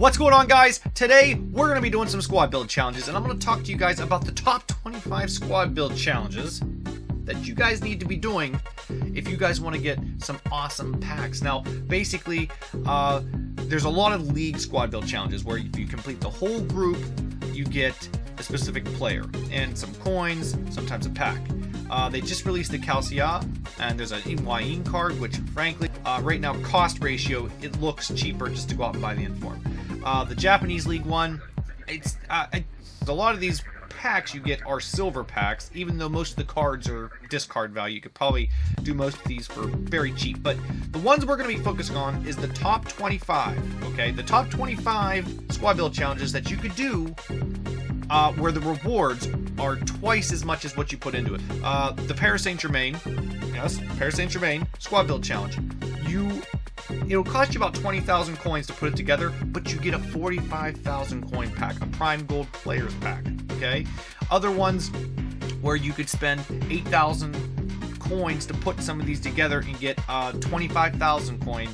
What's going on, guys? Today we're going to be doing some squad build challenges, and I'm going to talk to you guys about the top 25 squad build challenges that you guys need to be doing if you guys want to get some awesome packs. Now, basically, there's a lot of league squad build challenges where if you complete the whole group, you get a specific player and some coins, sometimes a pack. They just released the Calcia, and there's an Higuain card, which frankly, right now, cost ratio, it looks cheaper just to go out and buy the inform. The Japanese League one, it's a lot of these packs you get are silver packs, even though most of the cards are discard value. You could probably do most of these for very cheap, but the ones we're going to be focusing on is the top 25, okay? The top 25 squad build challenges that you could do where the rewards are twice as much as what you put into it. The Paris Saint-Germain, yes, Paris Saint-Germain squad build challenge. It'll cost you about 20,000 coins to put it together, but you get a 45,000 coin pack, a prime gold players pack, okay? Other ones where you could spend 8,000 coins to put some of these together and get a 25,000 coin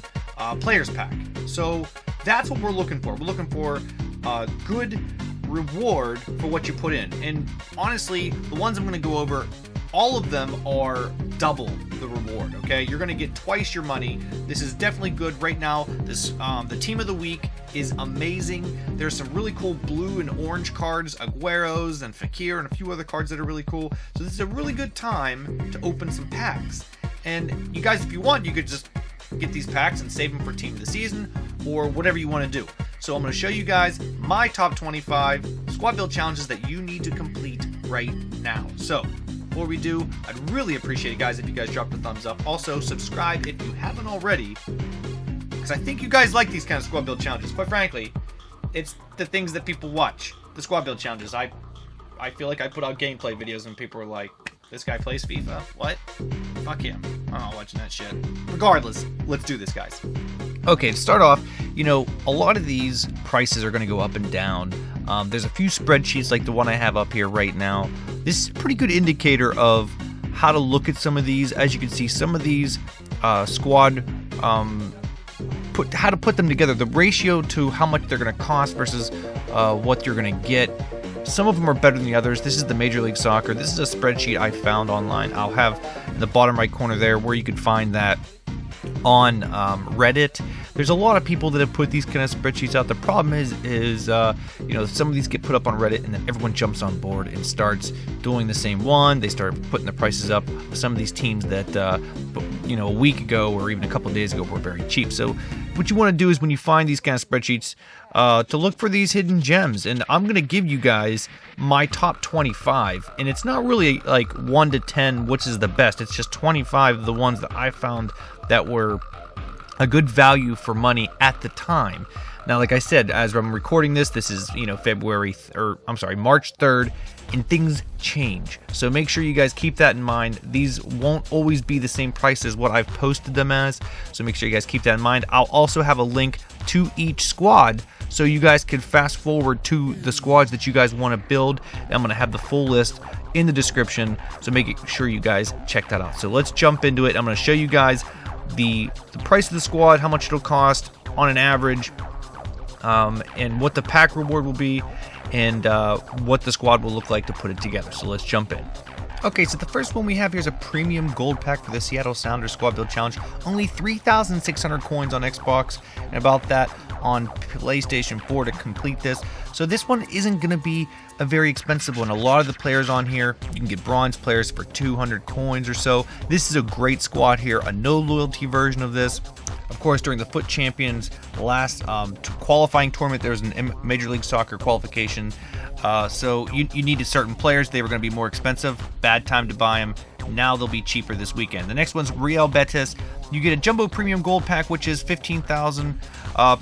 players pack. So that's what we're looking for. We're looking for a good reward for what you put in. And honestly, the ones I'm going to go over, all of them are double the reward, okay? You're going to get twice your money. This is definitely good right now. This the team of the week is amazing. There's some really cool blue and orange cards, Agueros and Fekir, and a few other cards that are really cool. So this is a really good time to open some packs. And you guys, if you want, you could just get these packs and save them for team of the season or whatever you want to do. So I'm going to show you guys my top 25 squad build challenges that you need to complete right now. So before we do, I'd really appreciate it, guys, if you guys dropped a thumbs up. Also, subscribe if you haven't already, because I think you guys like these kind of squad build challenges. Quite frankly, it's the things that people watch, the squad build challenges. I feel like I put out gameplay videos and people are like, this guy plays FIFA? What? Fuck him. I'm not watching that shit. Regardless, let's do this, guys. Okay, to start off, a lot of these prices are going to go up and down. There's a few spreadsheets like the one I have up here right now. This is a pretty good indicator of how to look at some of these. As you can see, some of these squad, how to put them together. The ratio to how much they're going to cost versus what you're going to get. Some of them are better than the others. This is the Major League Soccer. This is a spreadsheet I found online. I'll have in the bottom right corner there where you can find that on Reddit. There's a lot of people that have put these kind of spreadsheets out. The problem is some of these get put up on Reddit and then everyone jumps on board and starts doing the same one. They start putting the prices up. Some of these teams that a week ago or even a couple of days ago were very cheap. So what you want to do is when you find these kind of spreadsheets, to look for these hidden gems. And I'm going to give you guys my top 25. And it's not really like 1 to 10, which is the best. It's just 25 of the ones that I found that were a good value for money at the time. Now, like I said, as I'm recording this is, March 3rd, and things change. So make sure you guys keep that in mind. These won't always be the same price as what I've posted them as. So make sure you guys keep that in mind. I'll also have a link to each squad so you guys can fast forward to the squads that you guys want to build. I'm going to have the full list in the description. So make sure you guys check that out. So let's jump into it. I'm going to show you guys the price of the squad, how much it'll cost on an average, and what the pack reward will be, and what the squad will look like to put it together. So let's jump in. Okay, so the first one we have here is a premium gold pack for the Seattle Sounders squad build challenge. Only 3,600 coins on Xbox, and about that on PlayStation 4 to complete this. So this one isn't going to be a very expensive one. A lot of the players on here, you can get bronze players for 200 coins or so. This is a great squad here, a no loyalty version of this. Of course, during the Foot Champions last qualifying tournament, there was a Major League Soccer qualification. So you needed certain players. They were going to be more expensive. Bad time to buy them. Now they'll be cheaper this weekend. The next one's Real Betis. You get a Jumbo Premium Gold pack, which is 15,000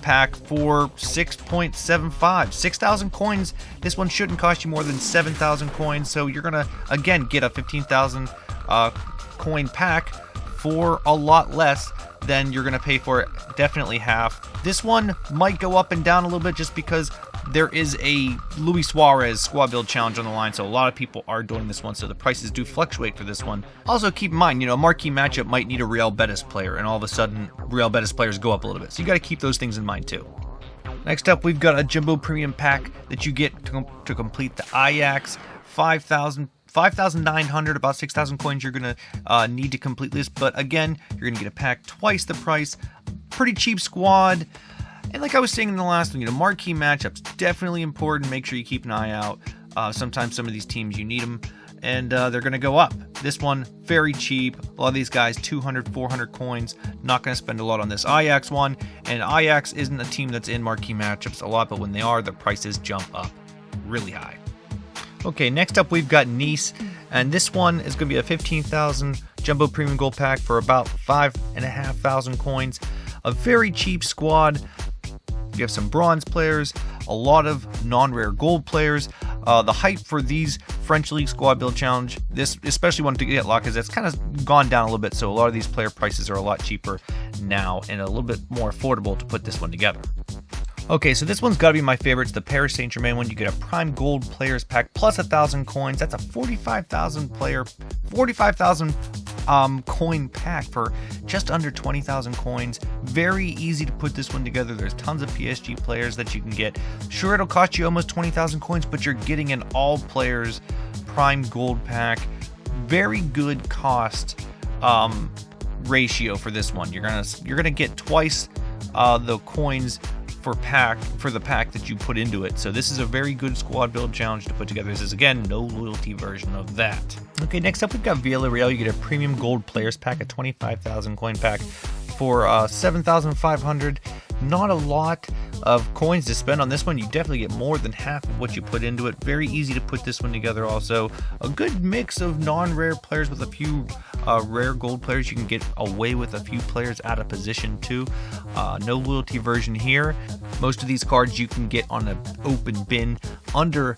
pack for 6.75. 6,000 coins. This one shouldn't cost you more than 7,000 coins. So you're going to, again, get a 15,000 coin pack for a lot less than you're going to pay for it. Definitely half. This one might go up and down a little bit just because there is a Luis Suarez squad build challenge on the line, so a lot of people are doing this one, so the prices do fluctuate for this one. Also keep in mind, a marquee matchup might need a Real Betis player, and all of a sudden Real Betis players go up a little bit, so you got to keep those things in mind too. Next up, we've got a Jumbo Premium Pack that you get to complete the Ajax. 5,900, about 6,000 coins you're going to need to complete this. But again, you're going to get a pack twice the price. Pretty cheap squad. And like I was saying in the last one, marquee matchups, definitely important. Make sure you keep an eye out. Sometimes some of these teams, you need them. And they're going to go up. This one, very cheap. A lot of these guys, 200, 400 coins. Not going to spend a lot on this Ajax one. And Ajax isn't a team that's in marquee matchups a lot, but when they are, the prices jump up really high. Okay, next up we've got Nice. And this one is going to be a 15,000 Jumbo Premium Gold Pack for about 5,500 coins. A very cheap squad. You have some bronze players, a lot of non-rare gold players. The hype for these French League Squad Build Challenge, this especially one to get locked, because it's kind of gone down a little bit, so a lot of these player prices are a lot cheaper now and a little bit more affordable to put this one together. Okay, so this one's got to be my favorite. It's the Paris Saint-Germain one. You get a Prime Gold Players Pack plus 1,000 coins. That's a 45,000 coin pack for just under 20,000 coins. Very easy to put this one together. There's tons of PSG players that you can get. Sure, it'll cost you almost 20,000 coins, but you're getting an all players Prime Gold pack. Very good cost ratio for this one. You're gonna get twice the coins for the pack that you put into it. So this is a very good squad build challenge to put together. This is, again, no loyalty version of that. Okay, next up we've got Villarreal. You get a Premium Gold Players Pack, a 25,000 coin pack for 7,500. Not a lot of coins to spend on this one. You definitely get more than half of what you put into it. Very easy to put this one together also. A good mix of non-rare players with a few rare gold players. You can get away with a few players out of position too. No loyalty version here. Most of these cards you can get on an open bin under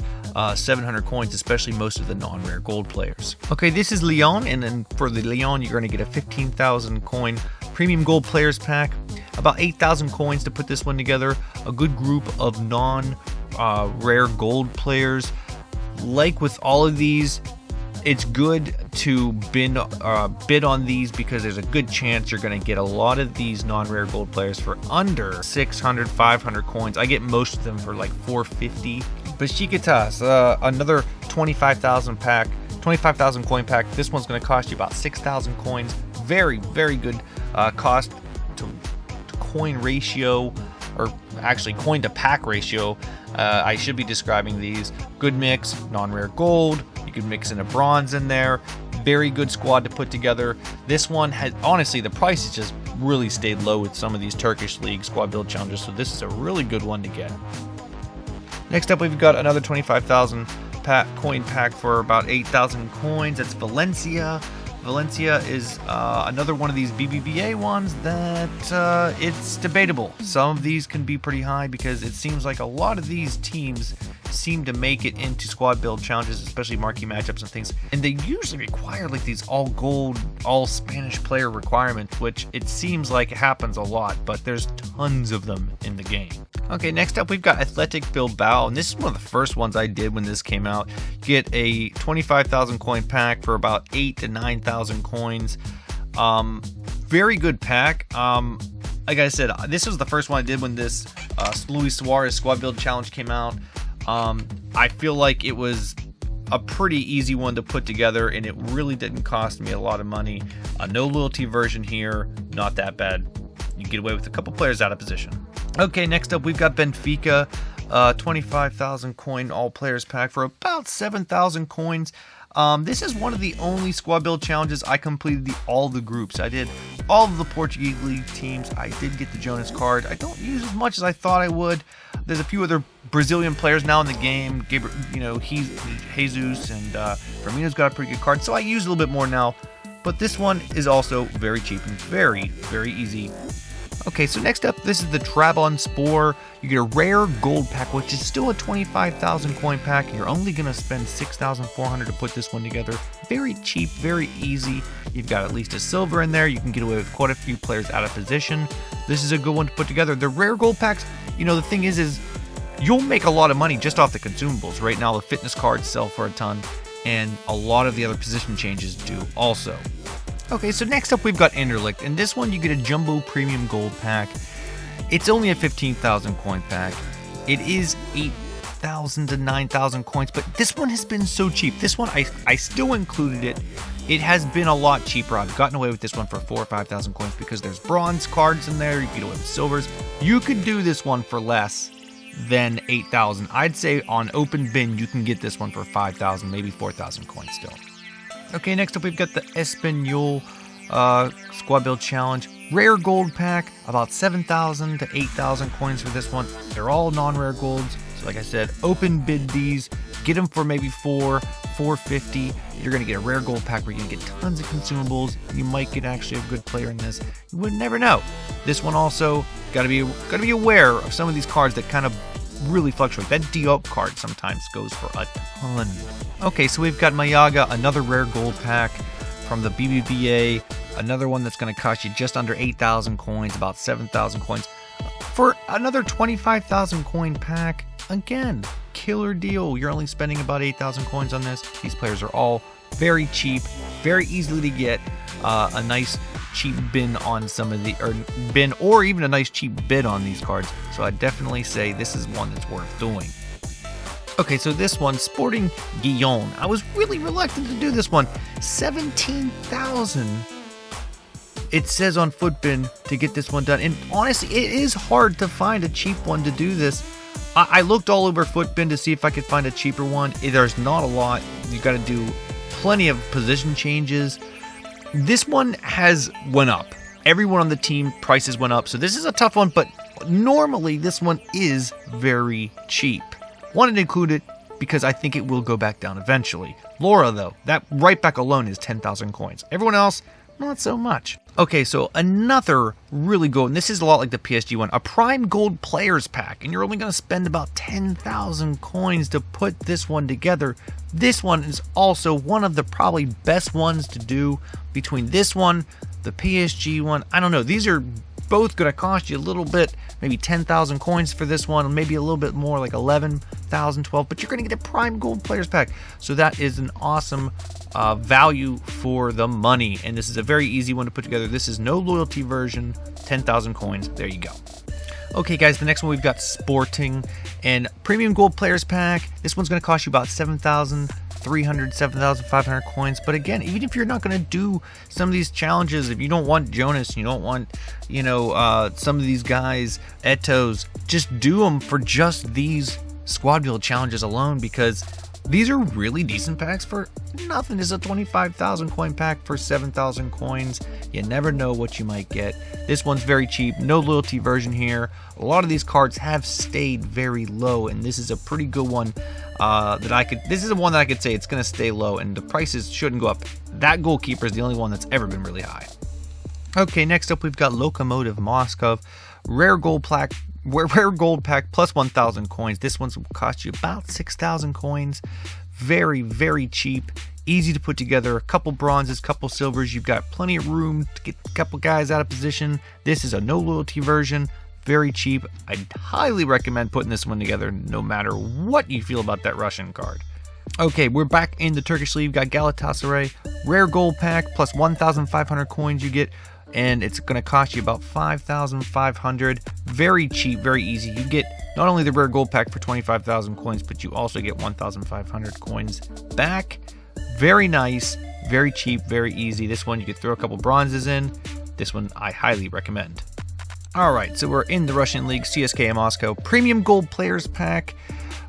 700 coins, especially most of the non-rare gold players. Okay, this is Lyon, and then for the Lyon, you're going to get a 15,000 coin Premium Gold Players Pack. About 8,000 coins to put this one together. A good group of non-rare gold players. Like with all of these, it's good to bid on these because there's a good chance you're going to get a lot of these non-rare gold players for under 600, 500 coins. I get most of them for like 450. Besiktas, another 25,000 pack, 25,000 coin pack. This one's going to cost you about 6,000 coins. Very, very good cost to coin ratio, or actually coin to pack ratio. I should be describing these. Good mix, non-rare gold. You can mix in a bronze in there. Very good squad to put together. This one has, honestly, the price has just really stayed low with some of these Turkish League squad build challenges, so this is a really good one to get. Next up, we've got another 25,000 coin pack for about 8,000 coins. That's Valencia. Valencia is another one of these BBVA ones that it's debatable. Some of these can be pretty high because it seems like a lot of these teams seem to make it into squad build challenges, especially marquee matchups and things, and they usually require like these all gold, all Spanish player requirements, which it seems like it happens a lot, but there's tons of them in the game. Okay, next up we've got Athletic Bilbao, and this is one of the first ones I did when this came out. You get a 25,000 coin pack for about 8,000 to 9,000 coins. Very good pack. Like I said, this was the first one I did when this Luis Suarez squad build challenge came out. I feel like it was a pretty easy one to put together, and it really didn't cost me a lot of money. No loyalty version here, not that bad. You get away with a couple players out of position. Okay, next up we've got Benfica, 25,000 coin all players pack for about 7,000 coins. This is one of the only squad build challenges I completed all the groups. I did all of the Portuguese League teams. I did get the Jonas card. I don't use as much as I thought I would. There's a few other Brazilian players now in the game. Gabriel, he's Jesus, and Firmino's got a pretty good card, so I use a little bit more now. But this one is also very cheap and very, very easy. Okay, so next up, this is the Trabzonspor. You get a rare gold pack, which is still a 25,000 coin pack. You're only going to spend 6,400 to put this one together. Very cheap, very easy. You've got at least a silver in there. You can get away with quite a few players out of position. This is a good one to put together. The rare gold packs, the thing is you'll make a lot of money just off the consumables. Right now, the fitness cards sell for a ton, and a lot of the other position changes do also. Okay, so next up we've got Anderlecht, and this one you get a Jumbo Premium Gold Pack. It's only a 15,000 coin pack. It is 8,000 to 9,000 coins, but this one has been so cheap. This one, I still included it. It has been a lot cheaper. I've gotten away with this one for 4,000 or 5,000 coins because there's bronze cards in there. You can get away with silvers. You could do this one for less than 8,000. I'd say on open bin, you can get this one for 5,000, maybe 4,000 coins still. Okay, next up we've got the Espanol Squad Build Challenge. Rare gold pack, about 7,000 to 8,000 coins for this one. They're all non-rare golds. So like I said, open bid these, get them for maybe $450. You're gonna get a rare gold pack where you can get tons of consumables. You might get actually a good player in this. You would never know. This one also gotta be aware of some of these cards that kind of really fluctuate. That Diop card sometimes goes for a ton. Okay, so we've got Mayaga, another rare gold pack from the BBVA. Another one that's going to cost you just under 8,000 coins, about 7,000 coins, for another 25,000 coin pack. Again, killer deal. You're only spending about 8,000 coins on this. These players are all very cheap, very easily to get. A nice cheap bin on some of the, or even a nice cheap bid on these cards. So I definitely say this is one that's worth doing. Okay, so this one, Sporting Guillon. I was really reluctant to do this one. 17,000. It says on Footbin to get this one done. And honestly, it is hard to find a cheap one to do this. I looked all over Footbin to see if I could find a cheaper one. There's not a lot. You got to do plenty of position changes. This one has went up. Everyone on the team prices went up. So this is a tough one, but normally this one is very cheap. Wanted to include it because I think it will go back down eventually. Laura, though, that right back alone is 10,000 coins. Everyone else, not so much. Okay, so another really good, and this is a lot like the PSG one, a Prime Gold Players Pack, and you're only going to spend about 10,000 coins to put this one together. This one is also one of the probably best ones to do between this one, the PSG one. I don't know, these are both going to cost you a little bit, maybe 10,000 coins for this one, maybe a little bit more, like 11,000, 12, but you're going to get a Prime Gold Players Pack. So that is an awesome value for the money, and this is a very easy one to put together. This is no loyalty version, 10,000 coins. There you go. Okay, guys, the next one we've got Sporting and Premium Gold Players Pack. This one's going to cost you about 7,300, 7,500 coins. But again, even if you're not going to do some of these challenges, if you don't want Jonas, you don't want, some of these guys, Etos, just do them for just these squad build challenges alone, because these are really decent packs for nothing. This is a 25,000 coin pack for 7,000 coins. You never know what you might get. This one's very cheap. No loyalty version here. A lot of these cards have stayed very low, and this is a pretty good one this is the one that I could say it's going to stay low, and the prices shouldn't go up. That goalkeeper is the only one that's ever been really high. Okay, next up we've got Lokomotiv Moscow. Rare gold pack plus 1,000 coins. This one's will cost you about 6,000 coins. Very, very cheap. Easy to put together. A couple bronzes, couple silvers. You've got plenty of room to get a couple guys out of position. This is a no loyalty version. Very cheap. I'd highly recommend putting this one together no matter what you feel about that Russian card. Okay, we're back in the Turkish League. Got Galatasaray. Rare gold pack plus 1,500 coins you get, and it's going to cost you about 5,500. Very cheap, very easy. You get not only the rare gold pack for 25,000 coins, but you also get 1,500 coins back. Very nice, very cheap, very easy. This one you could throw a couple bronzes in. This one I highly recommend. Alright, so we're in the Russian League, CSKA Moscow. Premium Gold Players Pack.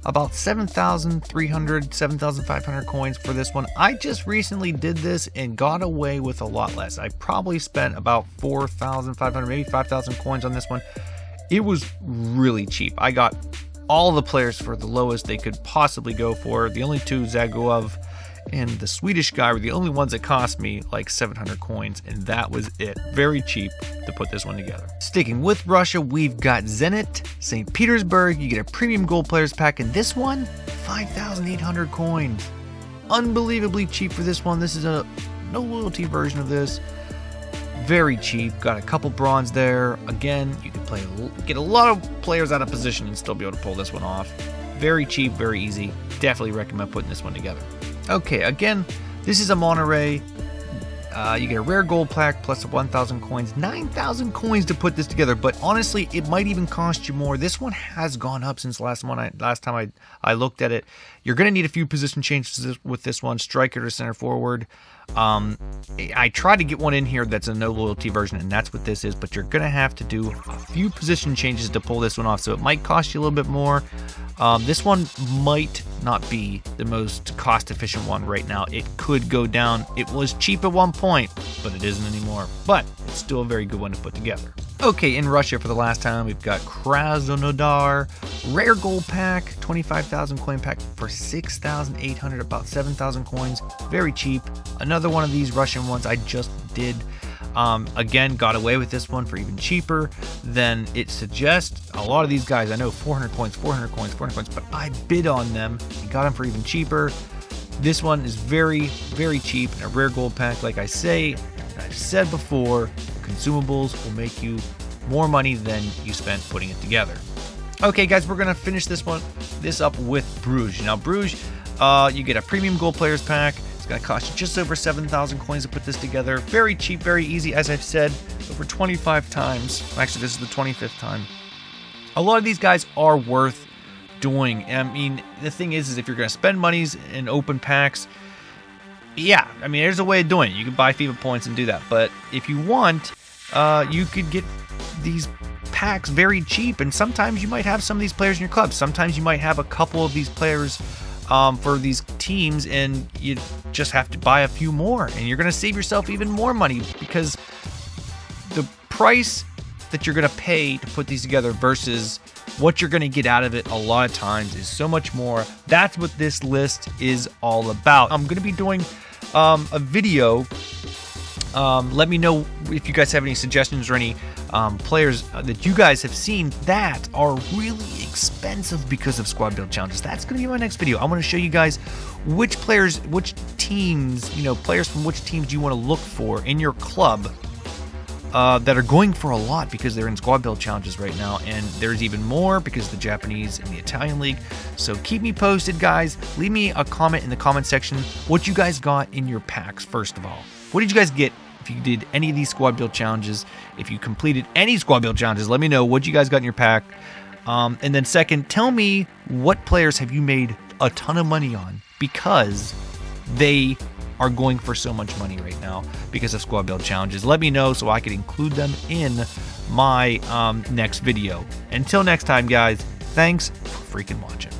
About 7,300, 7,500 coins for this one. I just recently did this and got away with a lot less. I probably spent about 4,500, maybe 5,000 coins on this one. It was really cheap. I got all the players for the lowest they could possibly go for. The only two, Zaguev and the Swedish guy, were the only ones that cost me like 700 coins, and that was it. Very cheap to put this one together. Sticking with Russia, we've got Zenit, St. Petersburg. You get a Premium Gold Players Pack, and this one, 5,800 coins. Unbelievably cheap for this one. This is a no loyalty version of this. Very cheap. Got a couple bronze there. Again, you can get a lot of players out of position and still be able to pull this one off. Very cheap, very easy. Definitely recommend putting this one together. Okay, again, this is a Monterey You get a rare gold plaque plus 1,000 coins, 9,000 coins to put this together. But honestly, it might even cost you more. This one has gone up since last time I looked at it. You're going to need a few position changes with this one, striker to center forward. I tried to get one in here that's a no loyalty version, and that's what this is, but you're going to have to do a few position changes to pull this one off, so it might cost you a little bit more. This one might not be the most cost efficient one right now. It could go down. It was cheap at one point, but it isn't anymore, but it's still a very good one to put together. Okay, in Russia for the last time, we've got Krasnodar, rare gold pack, 25,000 coin pack for 6,800, about 7,000 coins, very cheap. Another one of these Russian ones I just did. Again, got away with this one for even cheaper than it suggests. A lot of these guys, I know 400 coins, 400 coins, 400 coins, but I bid on them and got them for even cheaper. This one is very, very cheap and a rare gold pack. Like I say, I've said before, consumables will make you more money than you spent putting it together. Okay, guys, we're gonna finish this up with Bruges. Now, Bruges, you get a premium gold players pack. It's gonna cost you just over 7,000 coins to put this together. Very cheap, very easy. As I've said over 25 times. Actually, this is the 25th time. A lot of these guys are worth doing. I mean, the thing is if you're gonna spend monies in open packs, yeah, I mean, there's a way of doing it. You can buy FIFA points and do that. But if you want, you could get these packs very cheap. And sometimes you might have some of these players in your club. Sometimes you might have a couple of these players for these teams, and you just have to buy a few more. And you're going to save yourself even more money, because the price that you're going to pay to put these together versus what you're going to get out of it a lot of times is so much more. That's what this list is all about. I'm going to be doing a video. Let me know if you guys have any suggestions or any players that you guys have seen that are really expensive because of squad build challenges. That's going to be my next video. I want to show you guys which players, which teams, players from which teams you want to look for in your club that are going for a lot because they're in squad build challenges right now, and there's even more because of the Japanese and the Italian league. So keep me posted, guys. Leave me a comment in the comment section what you guys got in your packs. First of all, what did you guys get if you did any of these squad build challenges? If you completed any squad build challenges, let me know what you guys got in your pack. And then second, tell me what players have you made a ton of money on because they are going for so much money right now because of squad build challenges. Let me know so I can include them in my next video. Until next time, guys, thanks for freaking watching.